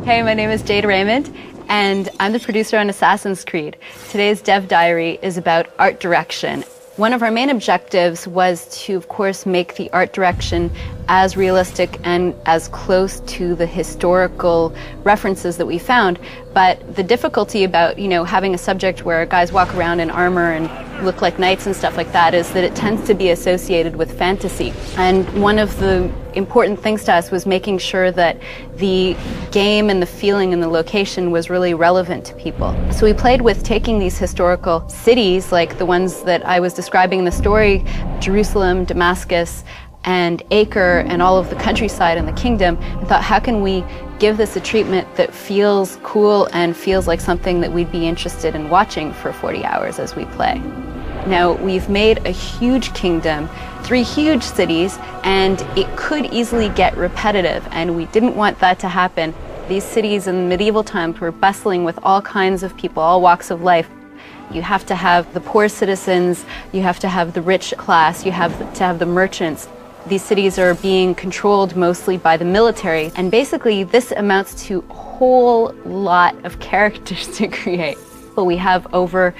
Hey, my name is Jade Raymond, and I'm the producer on Assassin's Creed. Today's Dev Diary is about art direction. One of our main objectives was to, of course, make the art direction as realistic and as close to the historical references that we found. But the difficulty about, having a subject where guys walk around in armor and look like knights and stuff like that is that it tends to be associated with fantasy. And one of the important things to us was making sure that the game and the feeling and the location was really relevant to people. So we played with taking these historical cities, like the ones that I was describing in the story, Jerusalem, Damascus, and Acre, and all of the countryside and the kingdom, and thought, how can we give this a treatment that feels cool and feels like something that we'd be interested in watching for 40 hours as we play. Now, we've made a huge kingdom, 3 huge cities, and it could easily get repetitive, and we didn't want that to happen. These cities in medieval times were bustling with all kinds of people, all walks of life. You have to have the poor citizens, you have to have the rich class, you have to have the merchants. These cities are being controlled mostly by the military, and basically this amounts to a whole lot of characters to create. But we have over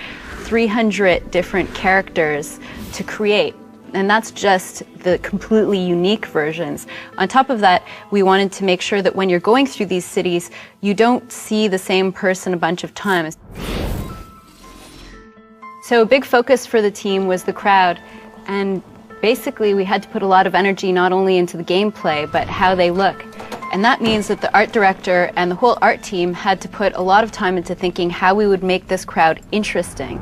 300 different characters to create, and that's just the completely unique versions. On top of that, we wanted to make sure that when you're going through these cities, you don't see the same person a bunch of times. So a big focus for the team was the crowd, and basically we had to put a lot of energy not only into the gameplay, but how they look. And that means that the art director and the whole art team had to put a lot of time into thinking how we would make this crowd interesting.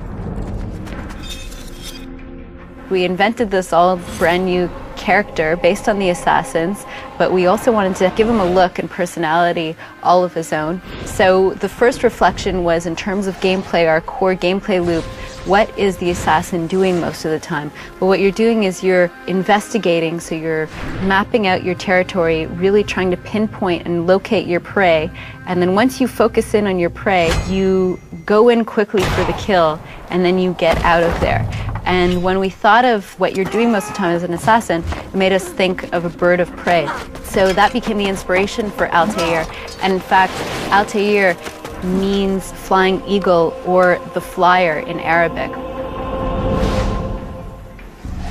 We invented this all brand new character based on the assassins, but we also wanted to give him a look and personality all of his own. So the first reflection was, in terms of gameplay, our core gameplay loop, what is the assassin doing most of the time? Well, what you're doing is you're investigating, so you're mapping out your territory, really trying to pinpoint and locate your prey, and then once you focus in on your prey, you go in quickly for the kill, and then you get out of there. And when we thought of what you're doing most of the time as an assassin, it made us think of a bird of prey. So that became the inspiration for Altair, and in fact, Altair means flying eagle, or the flyer in Arabic.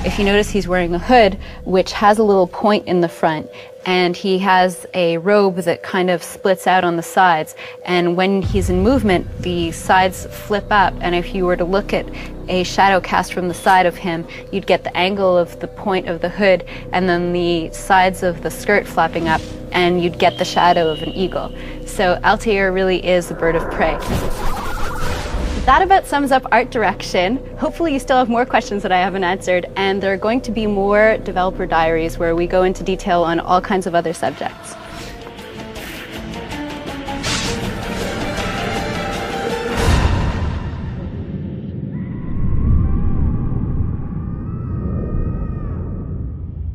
If you notice, he's wearing a hood which has a little point in the front, and he has a robe that kind of splits out on the sides, and when he's in movement the sides flip up, and if you were to look at a shadow cast from the side of him, you'd get the angle of the point of the hood and then the sides of the skirt flapping up, and you'd get the shadow of an eagle. So Altair really is a bird of prey. That about sums up art direction. Hopefully you still have more questions that I haven't answered, and there are going to be more developer diaries where we go into detail on all kinds of other subjects.